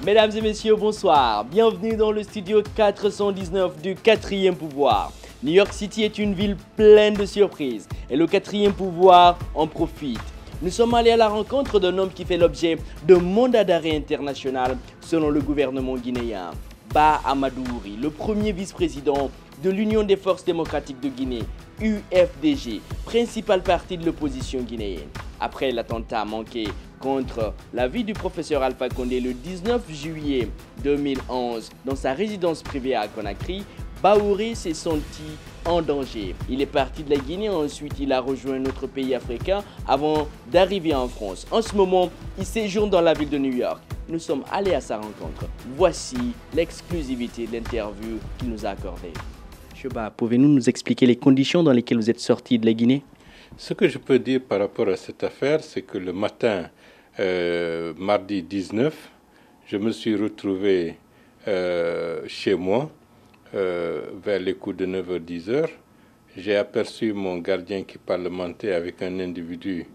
Mesdames et messieurs, bonsoir. Bienvenue dans le studio 419 du 4e pouvoir. New York City est une ville pleine de surprises et le 4e pouvoir en profite. Nous sommes allés à la rencontre d'un homme qui fait l'objet d'un mandat d'arrêt international selon le gouvernement guinéen. Bah Amadou-Ouri, le premier vice-président de l'Union des forces démocratiques de Guinée, UFDG, principal parti de l'opposition guinéenne. Après l'attentat manqué contre la vie du professeur Alpha Condé le 19 juillet 2011 dans sa résidence privée à Conakry, Bah-Ouri s'est senti en danger. Il est parti de la Guinée, ensuite il a rejoint notre pays africain avant d'arriver en France. En ce moment, il séjourne dans la ville de New York. Nous sommes allés à sa rencontre. Voici l'exclusivité de l'interview qu'il nous a accordée. Monsieur Bah, pouvez-vous nous expliquer les conditions dans lesquelles vous êtes sorti de la Guinée? Ce que je peux dire par rapport à cette affaire, c'est que le matin, mardi 19, je me suis retrouvé chez moi vers les coups de 9h-10h. J'ai aperçu mon gardien qui parlementait avec un individu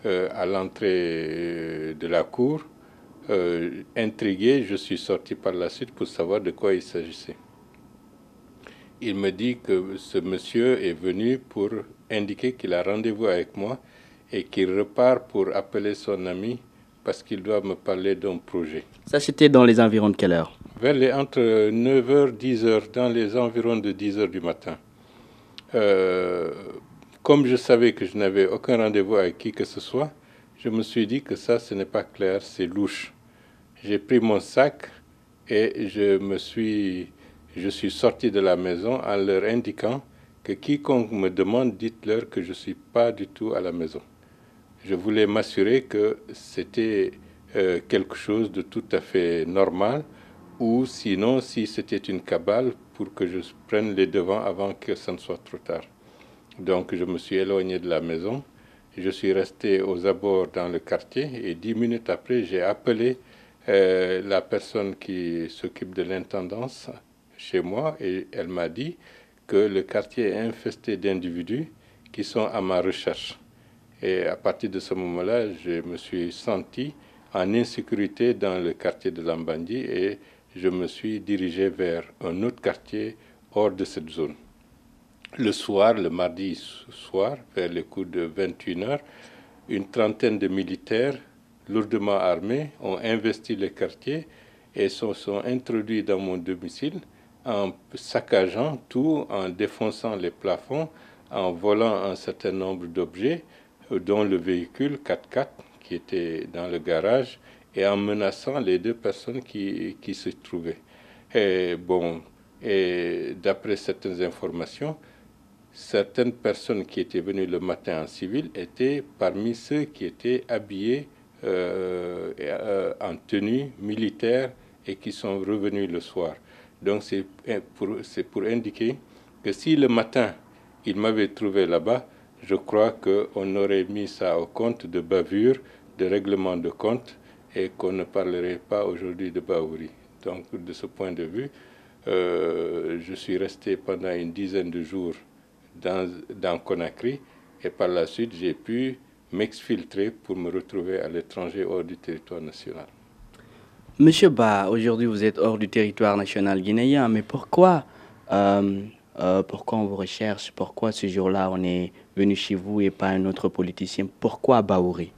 à l'entrée de la cour. Intrigué, je suis sorti par la suite pour savoir de quoi il s'agissait. Il me dit que ce monsieur est venu pour indiquer qu'il a rendez-vous avec moi et qu'il repart pour appeler son ami parce qu'il doit me parler d'un projet. Ça, c'était dans les environs de quelle heure? Entre 9h et 10h, dans les environs de 10h du matin. Comme je savais que je n'avais aucun rendez-vous avec qui que ce soit, je me suis dit que ça, ce n'est pas clair, c'est louche. J'ai pris mon sac et je suis sorti de la maison en leur indiquant que quiconque me demande, dites-leur que je ne suis pas du tout à la maison. Je voulais m'assurer que c'était quelque chose de tout à fait normal, ou sinon, si c'était une cabale, pour que je prenne les devants avant que ça ne soit trop tard. Donc je me suis éloigné de la maison, je suis resté aux abords dans le quartier, et 10 minutes après, j'ai appelé la personne qui s'occupe de l'intendance chez moi, et elle m'a dit que le quartier est infesté d'individus qui sont à ma recherche. Et à partir de ce moment-là, je me suis senti en insécurité dans le quartier de Lambandji et je me suis dirigé vers un autre quartier hors de cette zone. Le soir, le mardi soir, vers les coups de 21h, une trentaine de militaires lourdement armés ont investi le quartier et sont introduits dans mon domicile en saccageant tout, en défonçant les plafonds, en volant un certain nombre d'objets, dont le véhicule 4x4 qui était dans le garage, et en menaçant les deux personnes qui se trouvaient. Et d'après certaines informations, certaines personnes qui étaient venues le matin en civil étaient parmi ceux qui étaient habillés en tenue militaire et qui sont revenus le soir. Donc c'est pour indiquer que si le matin, il m'avait trouvé là-bas, je crois qu'on aurait mis ça au compte de bavure, de règlement de compte, et qu'on ne parlerait pas aujourd'hui de Bah-Ouri. Donc de ce point de vue, je suis resté pendant une dizaine de jours dans Conakry, et par la suite, j'ai pu m'exfiltrer pour me retrouver à l'étranger hors du territoire national. Monsieur Bah, aujourd'hui vous êtes hors du territoire national guinéen, mais pourquoi on vous recherche? Pourquoi ce jour-là on est venu chez vous et pas un autre politicien? Pourquoi Bah-Ouri?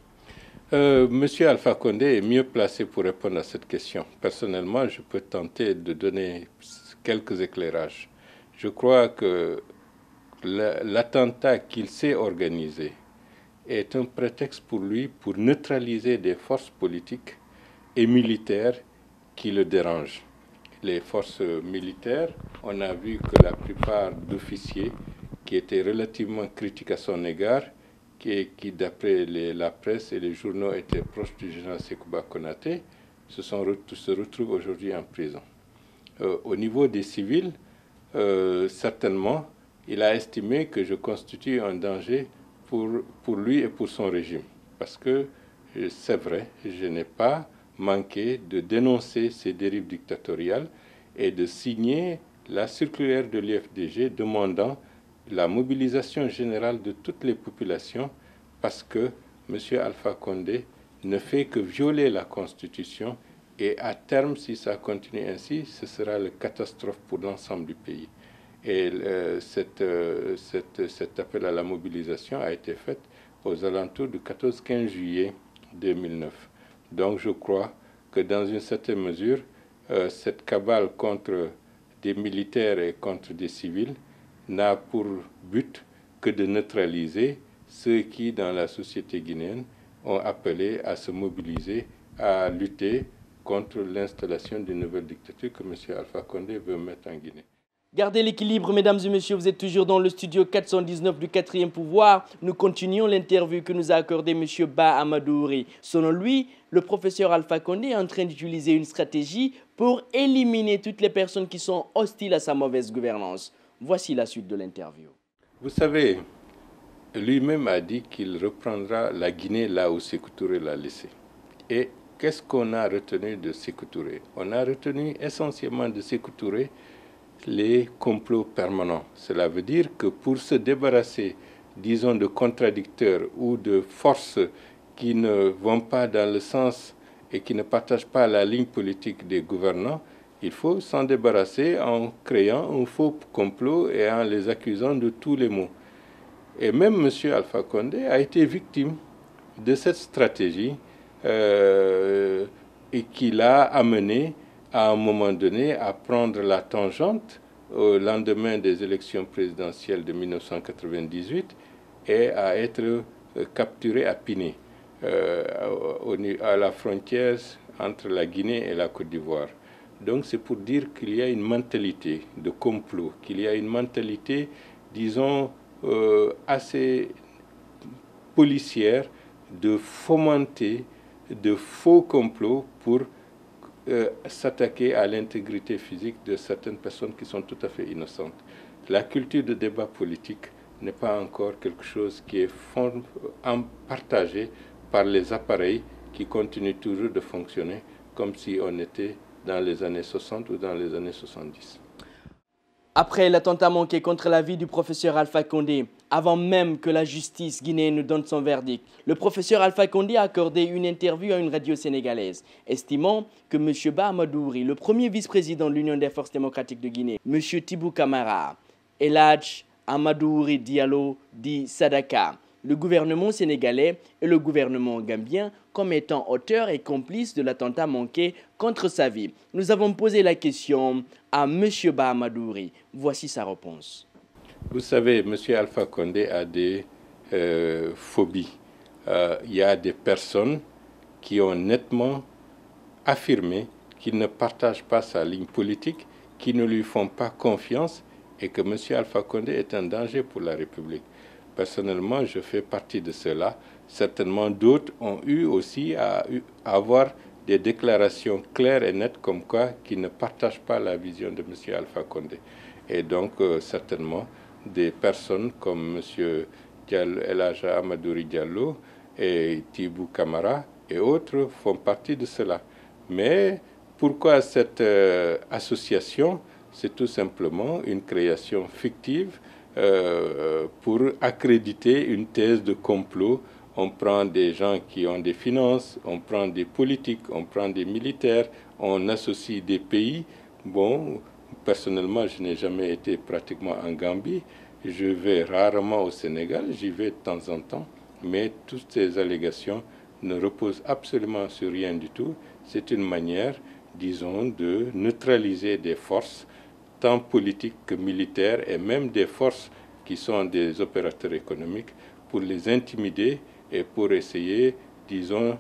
Monsieur Alpha Condé est mieux placé pour répondre à cette question. Personnellement, je peux tenter de donner quelques éclairages. Je crois que l'attentat qu'il s'est organisé est un prétexte pour lui pour neutraliser des forces politiques et militaires qui le dérangent. Les forces militaires, on a vu que la plupart d'officiers qui étaient relativement critiques à son égard, qui d'après la presse et les journaux étaient proches du général Sékouba Konaté, se retrouvent aujourd'hui en prison. Au niveau des civils, certainement, il a estimé que je constitue un danger pour lui et pour son régime. Parce que c'est vrai, je n'ai pas manqué de dénoncer ces dérives dictatoriales et de signer la circulaire de l'UFDG demandant la mobilisation générale de toutes les populations parce que M. Alpha Condé ne fait que violer la Constitution Et à terme, si ça continue ainsi, ce sera une catastrophe pour l'ensemble du pays. Et cet appel à la mobilisation a été fait aux alentours du 14-15 juillet 2009. Donc je crois que dans une certaine mesure, cette cabale contre des militaires et contre des civils n'a pour but que de neutraliser ceux qui, dans la société guinéenne, ont appelé à se mobiliser, à lutter contre l'installation d'une nouvelle dictature que M. Alpha Condé veut mettre en Guinée. Gardez l'équilibre, mesdames et messieurs, vous êtes toujours dans le studio 419 du 4e pouvoir. Nous continuons l'interview que nous a accordée M. Ba Amadouri. Selon lui, le professeur Alpha Condé est en train d'utiliser une stratégie pour éliminer toutes les personnes qui sont hostiles à sa mauvaise gouvernance. Voici la suite de l'interview. Vous savez, lui-même a dit qu'il reprendra la Guinée là où Sékou Touré l'a laissée. Et qu'est-ce qu'on a retenu de Sékou Touré? On a retenu essentiellement de Sékou Touré les complots permanents. Cela veut dire que pour se débarrasser, disons, de contradicteurs ou de forces qui ne vont pas dans le sens et qui ne partagent pas la ligne politique des gouvernants, il faut s'en débarrasser en créant un faux complot et en les accusant de tous les maux. Et même M. Alpha Condé a été victime de cette stratégie et qui l'a amené à un moment donné à prendre la tangente au lendemain des élections présidentielles de 1998 et à être capturé à Piné, à la frontière entre la Guinée et la Côte d'Ivoire. Donc c'est pour dire qu'il y a une mentalité de complot, qu'il y a une mentalité, disons, assez policière de fomenter de faux complots pour s'attaquer à l'intégrité physique de certaines personnes qui sont tout à fait innocentes. La culture de débat politique n'est pas encore quelque chose qui est partagé par les appareils qui continuent toujours de fonctionner comme si on était dans les années 60 ou dans les années 70. Après l'attentat manqué contre la vie du professeur Alpha Condé, avant même que la justice guinéenne ne donne son verdict, le professeur Alpha Condé a accordé une interview à une radio sénégalaise, estimant que M. Ba Amadouri, le premier vice-président de l'Union des forces démocratiques de Guinée, M. Tibou Camara, El Hadj Amadouri Diallo dit Sadaka, le gouvernement sénégalais et le gouvernement gambien comme étant auteurs et complices de l'attentat manqué contre sa vie. Nous avons posé la question à M. Ba Amadouri. Voici sa réponse. Vous savez, M. Alpha Condé a des phobies. Il y a des personnes qui ont nettement affirmé qu'ils ne partagent pas sa ligne politique, qui ne lui font pas confiance et que M. Alpha Condé est un danger pour la République. Personnellement, je fais partie de cela. Certainement, d'autres ont eu aussi à avoir des déclarations claires et nettes comme quoi qu'ils ne partagent pas la vision de M. Alpha Condé. Et donc, certainement, des personnes comme M. El Hadj Amadouri Diallo et Tibou Camara et autres font partie de cela. Mais pourquoi cette association? C'est tout simplement une création fictive pour accréditer une thèse de complot. On prend des gens qui ont des finances, on prend des politiques, on prend des militaires, on associe des pays. Bon, personnellement, je n'ai jamais été pratiquement en Gambie. Je vais rarement au Sénégal, j'y vais de temps en temps. Mais toutes ces allégations ne reposent absolument sur rien du tout. C'est une manière, disons, de neutraliser des forces, tant politiques que militaires, et même des forces qui sont des opérateurs économiques, pour les intimider et pour essayer, disons,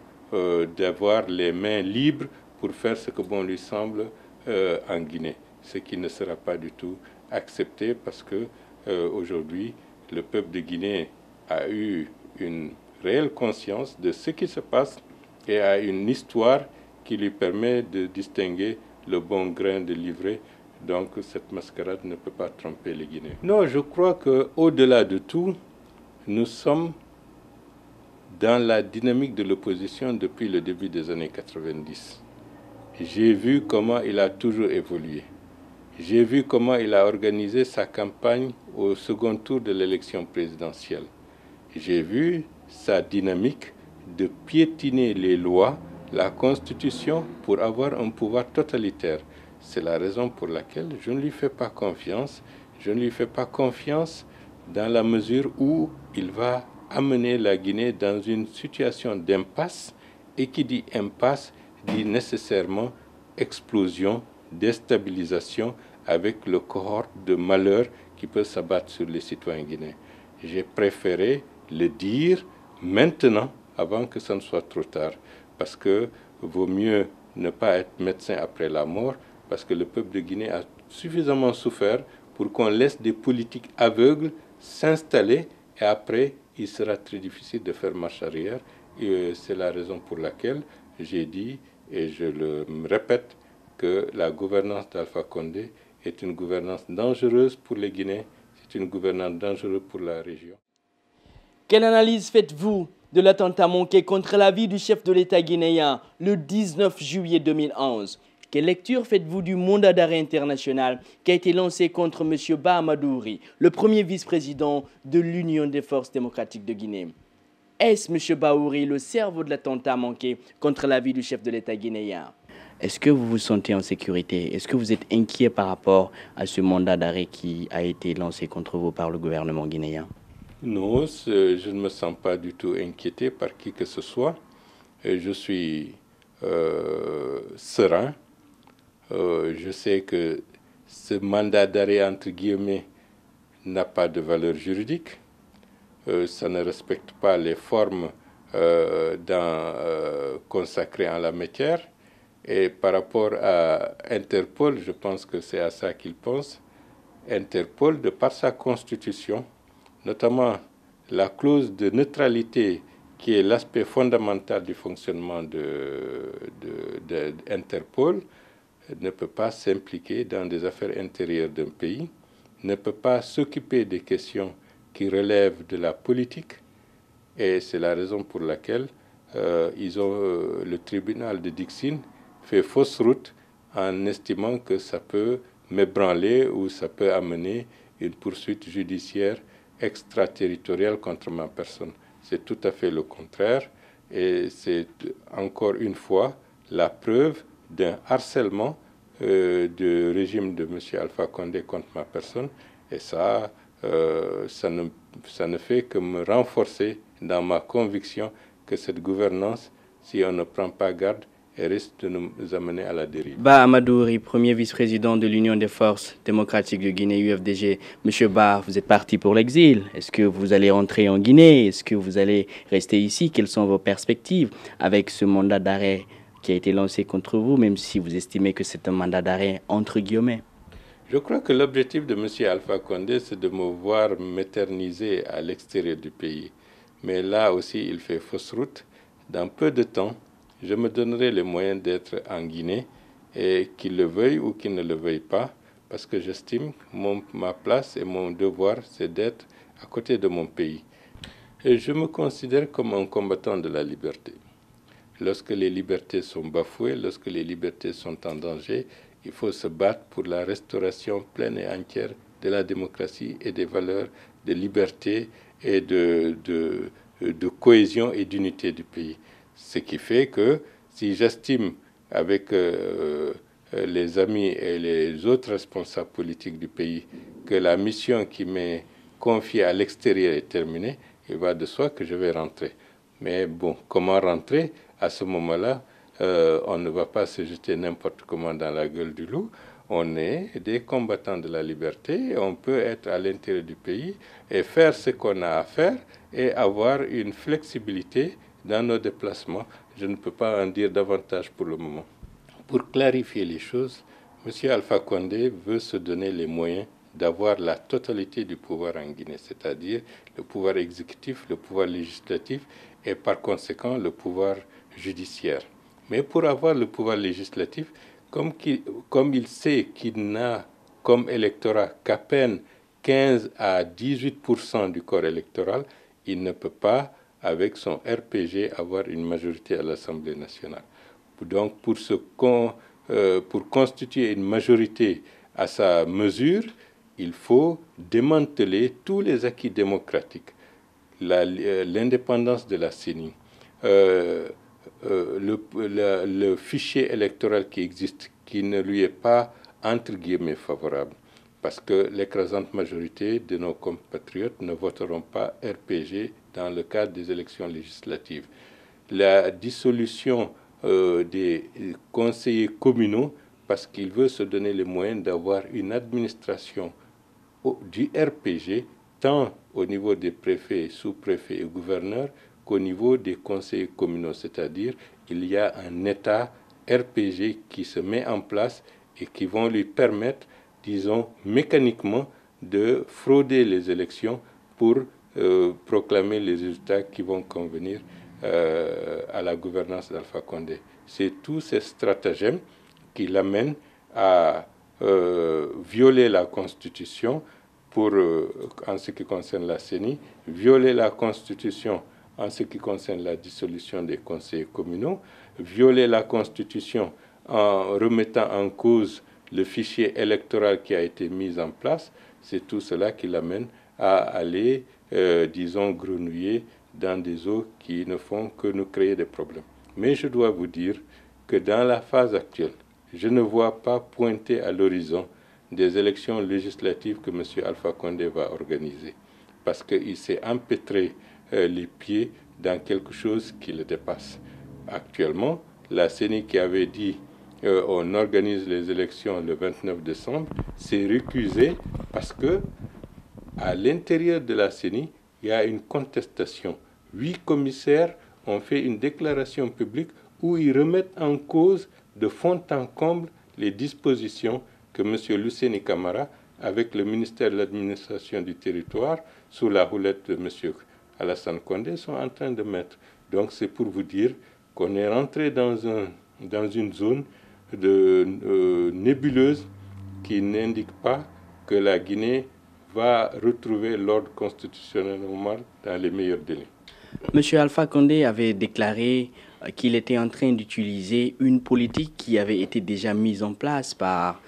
d'avoir les mains libres pour faire ce que bon lui semble en Guinée. Ce qui ne sera pas du tout accepté parce que aujourd'hui, le peuple de Guinée a eu une réelle conscience de ce qui se passe et a une histoire qui lui permet de distinguer le bon grain de l'ivraie. Donc cette mascarade ne peut pas tromper les Guinéens. Non, je crois qu'au-delà de tout, nous sommes dans la dynamique de l'opposition depuis le début des années 90. J'ai vu comment il a toujours évolué. J'ai vu comment il a organisé sa campagne au second tour de l'élection présidentielle. J'ai vu sa dynamique de piétiner les lois, la Constitution pour avoir un pouvoir totalitaire. C'est la raison pour laquelle je ne lui fais pas confiance. Je ne lui fais pas confiance dans la mesure où il va amener la Guinée dans une situation d'impasse, et qui dit impasse dit nécessairement explosion, déstabilisation, avec le cohorte de malheur qui peut s'abattre sur les citoyens guinéens. J'ai préféré le dire maintenant avant que ce ne soit trop tard, parce que vaut mieux ne pas être médecin après la mort, parce que le peuple de Guinée a suffisamment souffert pour qu'on laisse des politiques aveugles s'installer, et après il sera très difficile de faire marche arrière. Et c'est la raison pour laquelle j'ai dit, et je le répète, que la gouvernance d'Alpha Condé est une gouvernance dangereuse pour les Guinéens, c'est une gouvernance dangereuse pour la région. Quelle analyse faites-vous de l'attentat manqué contre la vie du chef de l'État guinéen le 19 juillet 2011? Quelle lecture faites-vous du mandat d'arrêt international qui a été lancé contre M. Bah Amadouri, le premier vice-président de l'Union des forces démocratiques de Guinée? Est-ce M. Bahouri le cerveau de l'attentat manqué contre la vie du chef de l'État guinéen? Est-ce que vous vous sentez en sécurité? Est-ce que vous êtes inquiet par rapport à ce mandat d'arrêt qui a été lancé contre vous par le gouvernement guinéen? Non, je ne me sens pas du tout inquiété par qui que ce soit. Je suis serein. Je sais que ce mandat d'arrêt, entre guillemets, n'a pas de valeur juridique. Ça ne respecte pas les formes consacrées en la matière. Et par rapport à Interpol, je pense que c'est à ça qu'il pense. Interpol, de par sa constitution, notamment la clause de neutralité, qui est l'aspect fondamental du fonctionnement d'Interpol, ne peut pas s'impliquer dans des affaires intérieures d'un pays, ne peut pas s'occuper des questions qui relèvent de la politique, et c'est la raison pour laquelle le tribunal de Dixine fait fausse route en estimant que ça peut m'ébranler ou ça peut amener une poursuite judiciaire extraterritoriale contre ma personne. C'est tout à fait le contraire, et c'est encore une fois la preuve d'un harcèlement du régime de M. Alpha Condé contre ma personne, et ça ne fait que me renforcer dans ma conviction que cette gouvernance, si on ne prend pas garde, elle risque de nous amener à la dérive. Bah Amadouri, premier vice-président de l'Union des forces démocratiques de Guinée, UFDG. Monsieur Bah, vous êtes parti pour l'exil. Est-ce que vous allez rentrer en Guinée? Est-ce que vous allez rester ici? Quelles sont vos perspectives avec ce mandat d'arrêt qui a été lancé contre vous, même si vous estimez que c'est un mandat d'arrêt entre guillemets? Je crois que l'objectif de M. Alpha Condé, c'est de me voir m'éterniser à l'extérieur du pays. Mais là aussi, il fait fausse route. Dans peu de temps, je me donnerai les moyens d'être en Guinée, et qu'il le veuille ou qu'il ne le veuille pas, parce que j'estime que ma place et mon devoir, c'est d'être à côté de mon pays. Et je me considère comme un combattant de la liberté. Lorsque les libertés sont bafouées, lorsque les libertés sont en danger, il faut se battre pour la restauration pleine et entière de la démocratie et des valeurs de liberté et de cohésion et d'unité du pays. Ce qui fait que si j'estime avec les amis et les autres responsables politiques du pays que la mission qui m'est confiée à l'extérieur est terminée, il va de soi que je vais rentrer. Mais bon, comment rentrer? À ce moment-là, on ne va pas se jeter n'importe comment dans la gueule du loup. On est des combattants de la liberté, on peut être à l'intérieur du pays et faire ce qu'on a à faire et avoir une flexibilité dans nos déplacements. Je ne peux pas en dire davantage pour le moment. Pour clarifier les choses, M. Alpha Condé veut se donner les moyens d'avoir la totalité du pouvoir en Guinée, c'est-à-dire le pouvoir exécutif, le pouvoir législatif et par conséquent le pouvoir judiciaire. Mais pour avoir le pouvoir législatif, comme il sait qu'il n'a comme électorat qu'à peine 15 à 18% du corps électoral, il ne peut pas, avec son RPG, avoir une majorité à l'Assemblée nationale. Donc, pour constituer une majorité à sa mesure, il faut démanteler tous les acquis démocratiques, l'indépendance de la CENI, le fichier électoral qui existe, qui ne lui est pas, entre guillemets, favorable. Parce que l'écrasante majorité de nos compatriotes ne voteront pas RPG dans le cadre des élections législatives. La dissolution des conseillers communaux, parce qu'il veut se donner les moyens d'avoir une administration du RPG, tant au niveau des préfets, sous-préfets et gouverneurs, qu'au niveau des conseillers communaux. C'est-à-dire, il y a un État RPG qui se met en place et qui vont lui permettre, disons, mécaniquement, de frauder les élections pour proclamer les résultats qui vont convenir à la gouvernance d'Alpha Condé. C'est tous ces stratagèmes qui l'amènent à violer la Constitution en ce qui concerne la CENI, violer la Constitution en ce qui concerne la dissolution des conseils communaux, violer la Constitution en remettant en cause le fichier électoral qui a été mis en place. C'est tout cela qui l'amène à aller, disons, grenouiller dans des eaux qui ne font que nous créer des problèmes. Mais je dois vous dire que dans la phase actuelle, je ne vois pas pointer à l'horizon des élections législatives que M. Alpha Condé va organiser, parce qu'il s'est empêtré les pieds dans quelque chose qui le dépasse. Actuellement, la CENI qui avait dit on organise les élections le 29 décembre s'est récusée parce que à l'intérieur de la CENI, il y a une contestation. 8 commissaires ont fait une déclaration publique où ils remettent en cause de fond en comble les dispositions que M. Luceni Camara, avec le ministère de l'Administration du Territoire, sous la houlette de M. Alassane Condé, sont en train de mettre. Donc c'est pour vous dire qu'on est rentré dans une zone nébuleuse qui n'indique pas que la Guinée va retrouver l'ordre constitutionnel normal dans les meilleurs délais. M. Alpha Condé avait déclaré qu'il était en train d'utiliser une politique qui avait été déjà mise en place par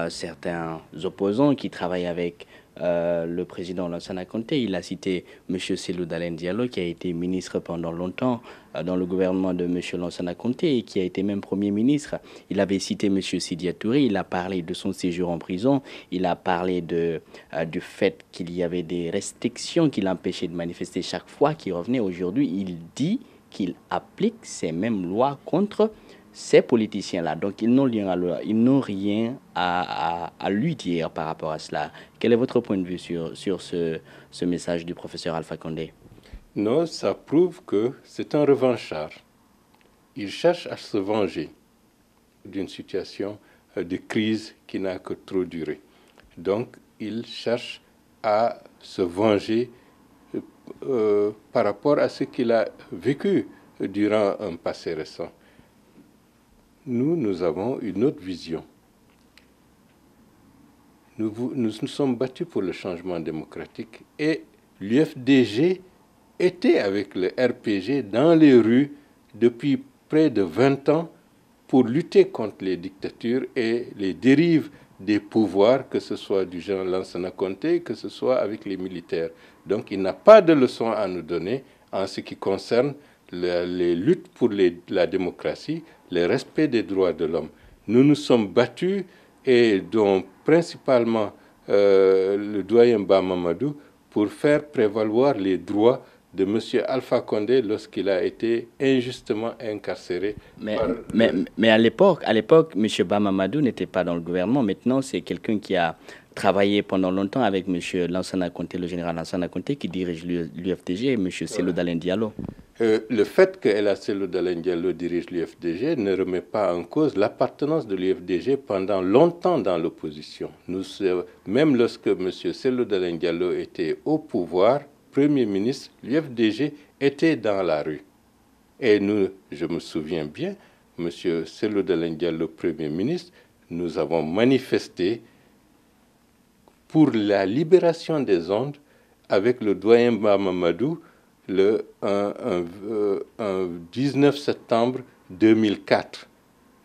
certains opposants qui travaillent avec le président Lansana Conté. Il a cité M. Cellou Dalein Diallo, qui a été ministre pendant longtemps dans le gouvernement de M. Lansana Conté et qui a été même Premier ministre. Il avait cité M. Sidya Touré, il a parlé de son séjour en prison, il a parlé du fait qu'il y avait des restrictions qui l'empêchaient de manifester chaque fois qu'il revenait. Aujourd'hui, il dit qu'il applique ces mêmes lois contre ces politiciens-là. Donc, ils n'ont rien à lui dire par rapport à cela. Quel est votre point de vue sur ce message du professeur Alpha Condé? Non, ça prouve que c'est un revanchard. Il cherche à se venger d'une situation de crise qui n'a que trop duré. Donc, il cherche à se venger par rapport à ce qu'il a vécu durant un passé récent. Nous avons une autre vision. Nous nous sommes battus pour le changement démocratique et l'UFDG était avec le RPG dans les rues depuis près de 20 ans pour lutter contre les dictatures et les dérives des pouvoirs, que ce soit du genre Lansana Conté, que ce soit avec les militaires. Donc il n'a pas de leçon à nous donner en ce qui concerne les luttes pour la démocratie, le respect des droits de l'homme. Nous nous sommes battus, et dont principalement le doyen Bamamadou, pour faire prévaloir les droits de M. Alpha Condé lorsqu'il a été injustement incarcéré. Mais à l'époque, M. Bamamadou n'était pas dans le gouvernement. Maintenant, c'est quelqu'un qui a travaillé pendant longtemps avec M. Lansana Conté, le général Lansana Conté, qui dirige l'UFDG, M. Cellou Dalein Diallo. Le fait que El Cellou Dalein Diallo dirige l'UFDG ne remet pas en cause l'appartenance de l'UFDG pendant longtemps dans l'opposition. Même lorsque M. Cellou Dalein Diallo était au pouvoir, Premier ministre, l'UFDG était dans la rue. Et je me souviens bien, M. Cellou Dalein Diallo, Premier ministre, nous avons manifesté pour la libération des ondes avec le doyen Bamamadou le 19 septembre 2004.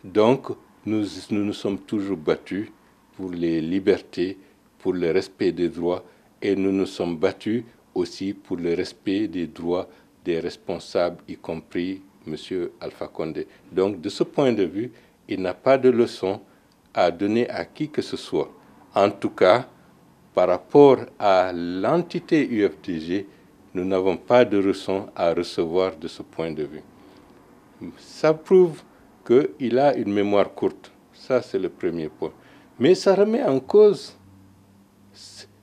Donc, nous nous sommes toujours battus pour les libertés, pour le respect des droits, et nous nous sommes battus aussi pour le respect des droits des responsables, y compris M. Alpha Condé. Donc, de ce point de vue, il n'a pas de leçon à donner à qui que ce soit. En tout cas, par rapport à l'entité UFDG, nous n'avons pas de leçon à recevoir de ce point de vue. Ça prouve qu'il a une mémoire courte. Ça, c'est le premier point. Mais ça remet en cause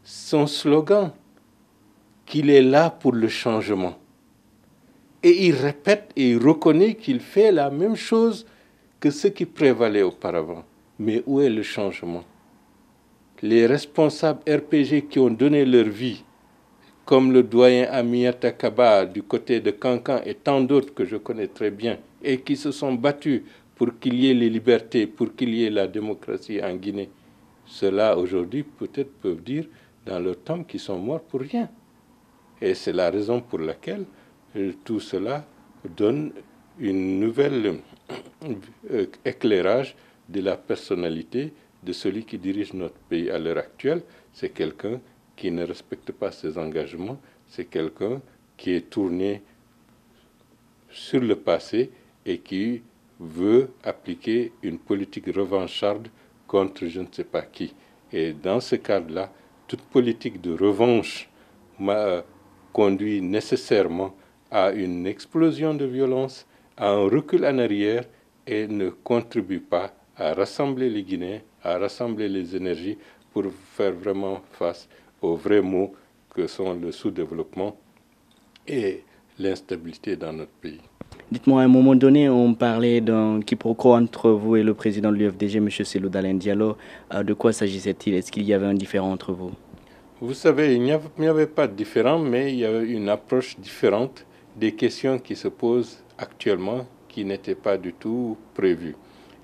son slogan, qu'il est là pour le changement. Et il répète et il reconnaît qu'il fait la même chose que ce qui prévalait auparavant. Mais où est le changement? Les responsables RPG qui ont donné leur vie, comme le doyen Aminata Kaba du côté de Cancan et tant d'autres que je connais très bien, et qui se sont battus pour qu'il y ait les libertés, pour qu'il y ait la démocratie en Guinée, ceux-là aujourd'hui peut-être peuvent dire dans leur temps qu'ils sont morts pour rien. Et c'est la raison pour laquelle tout cela donne une nouvelle éclairage de la personnalité de celui qui dirige notre pays à l'heure actuelle. C'est quelqu'un qui ne respecte pas ses engagements, c'est quelqu'un qui est tourné sur le passé et qui veut appliquer une politique revancharde contre je ne sais pas qui. Et dans ce cadre-là, toute politique de revanche conduit nécessairement à une explosion de violence, à un recul en arrière et ne contribue pas à rassembler les Guinéens, à rassembler les énergies pour faire vraiment face aux vrais maux que sont le sous-développement et l'instabilité dans notre pays. Dites-moi, à un moment donné, on parlait d'un quiproquo entre vous et le président de l'UFDG, M. Cellou Dalein Diallo. De quoi s'agissait-il? Est-ce qu'il y avait un différend entre vous? Vous savez, il n'y avait pas de différent, mais il y avait une approche différente des questions qui se posent actuellement, qui n'étaient pas du tout prévues.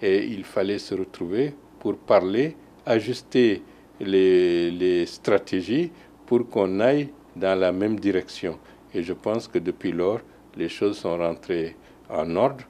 Et il fallait se retrouver pour parler, ajuster les stratégies pour qu'on aille dans la même direction. Et je pense que depuis lors, les choses sont rentrées en ordre.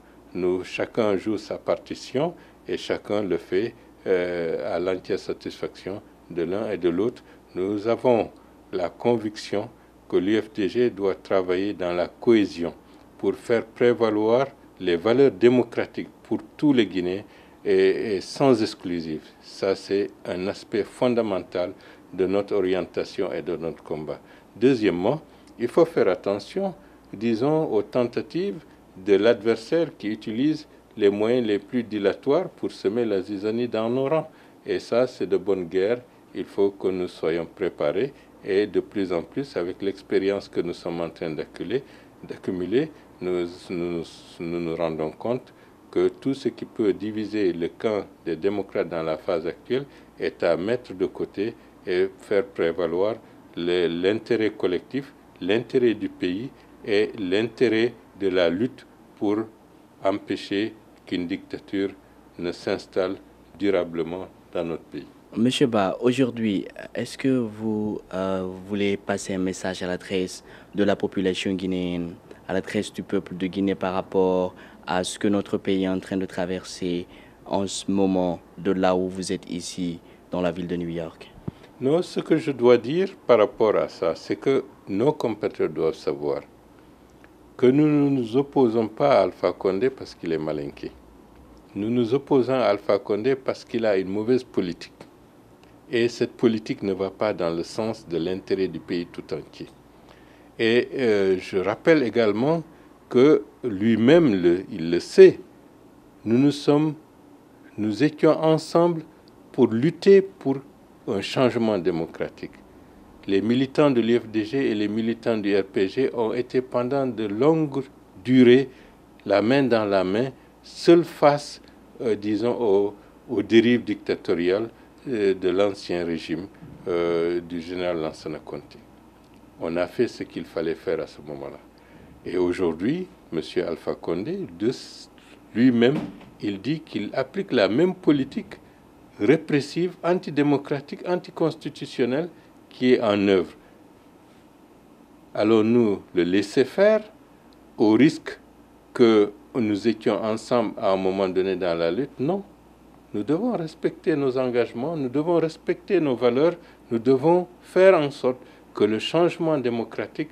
Chacun joue sa partition et chacun le fait à l'entière satisfaction de l'un et de l'autre. Nous avons la conviction que l'UFDG doit travailler dans la cohésion pour faire prévaloir les valeurs démocratiques pour tous les Guinéens et sans exclusive. Ça, c'est un aspect fondamental de notre orientation et de notre combat. Deuxièmement, il faut faire attention, disons, aux tentatives de l'adversaire qui utilise les moyens les plus dilatoires pour semer la zizanie dans nos rangs. Et ça, c'est de bonne guerre. Il faut que nous soyons préparés et de plus en plus, avec l'expérience que nous sommes en train d'accumuler, nous nous rendons compte que tout ce qui peut diviser le camp des démocrates dans la phase actuelle est à mettre de côté et faire prévaloir l'intérêt collectif, l'intérêt du pays et l'intérêt de la lutte pour empêcher qu'une dictature ne s'installe durablement dans notre pays. Monsieur Ba, aujourd'hui, est-ce que vous voulez passer un message à l'adresse de la population guinéenne, à l'adresse du peuple de Guinée par rapport à ce que notre pays est en train de traverser en ce moment, de là où vous êtes ici, dans la ville de New York? Non, ce que je dois dire par rapport à ça, c'est que nos compatriotes doivent savoir que nous ne nous opposons pas à Alpha Condé parce qu'il est malinqué. Nous nous opposons à Alpha Condé parce qu'il a une mauvaise politique. Et cette politique ne va pas dans le sens de l'intérêt du pays tout entier. Et je rappelle également que lui-même, il le sait, nous étions ensemble pour lutter pour un changement démocratique. Les militants de l'UFDG et les militants du RPG ont été pendant de longues durées, la main dans la main, seuls face, disons, aux dérives dictatoriales de l'ancien régime du général Lansana Conté. On a fait ce qu'il fallait faire à ce moment-là. Et aujourd'hui, M. Alpha Condé, lui-même, il dit qu'il applique la même politique répressive, antidémocratique, anticonstitutionnelle qui est en œuvre. Allons-nous le laisser faire au risque que nous étions ensemble à un moment donné dans la lutte? Non. Nous devons respecter nos engagements, nous devons respecter nos valeurs, nous devons faire en sorte que le changement démocratique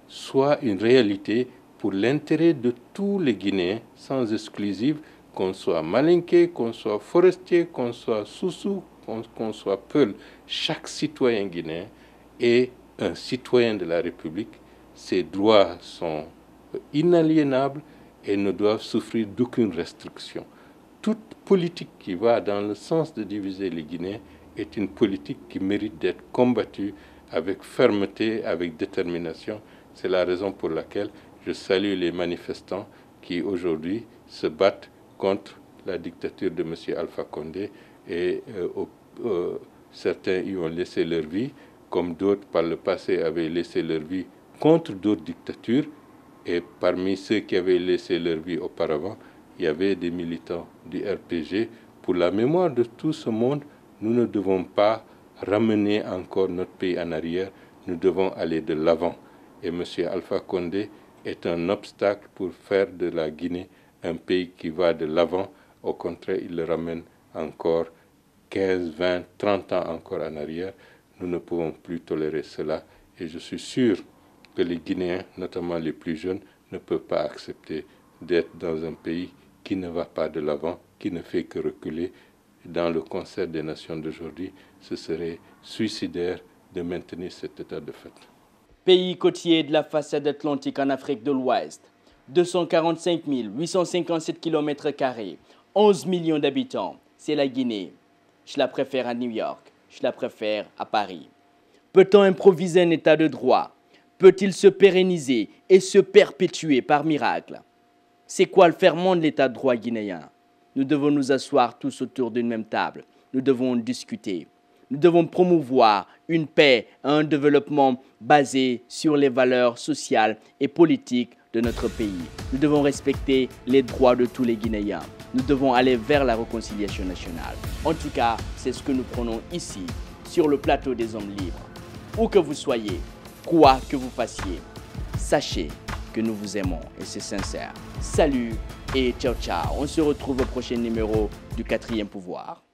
soit une réalité pour l'intérêt de tous les Guinéens, sans exclusive, qu'on soit malinké, qu'on soit forestier, qu'on soit soussou, qu'on soit peul. Chaque citoyen guinéen est un citoyen de la République. Ses droits sont inaliénables et ne doivent souffrir d'aucune restriction. Toute politique qui va dans le sens de diviser les Guinéens est une politique qui mérite d'être combattue avec fermeté, avec détermination. C'est la raison pour laquelle je salue les manifestants qui aujourd'hui se battent contre la dictature de M. Alpha Condé et certains y ont laissé leur vie, comme d'autres par le passé avaient laissé leur vie contre d'autres dictatures. Et parmi ceux qui avaient laissé leur vie auparavant, il y avait des militants du RPG. Pour la mémoire de tout ce monde, nous ne devons pas ramener encore notre pays en arrière, nous devons aller de l'avant. Et M. Alpha Condé est un obstacle pour faire de la Guinée un pays qui va de l'avant. Au contraire, il le ramène encore 15, 20, 30 ans encore en arrière. Nous ne pouvons plus tolérer cela. Et je suis sûr que les Guinéens, notamment les plus jeunes, ne peuvent pas accepter d'être dans un pays qui ne va pas de l'avant, qui ne fait que reculer. Dans le concert des nations d'aujourd'hui, ce serait suicidaire de maintenir cet état de fait. Pays côtier de la façade atlantique en Afrique de l'Ouest, 245 857 km², 11 millions d'habitants, c'est la Guinée. Je la préfère à New York, je la préfère à Paris. Peut-on improviser un état de droit? Peut-il se pérenniser et se perpétuer par miracle? C'est quoi le ferment de l'état de droit guinéen? Nous devons nous asseoir tous autour d'une même table. Nous devons discuter. Nous devons promouvoir une paix et un développement basé sur les valeurs sociales et politiques de notre pays. Nous devons respecter les droits de tous les Guinéens. Nous devons aller vers la réconciliation nationale. En tout cas, c'est ce que nous prenons ici, sur le plateau des hommes libres. Où que vous soyez, quoi que vous fassiez, sachez que nous vous aimons et c'est sincère. Salut et ciao ciao. On se retrouve au prochain numéro du 4e pouvoir.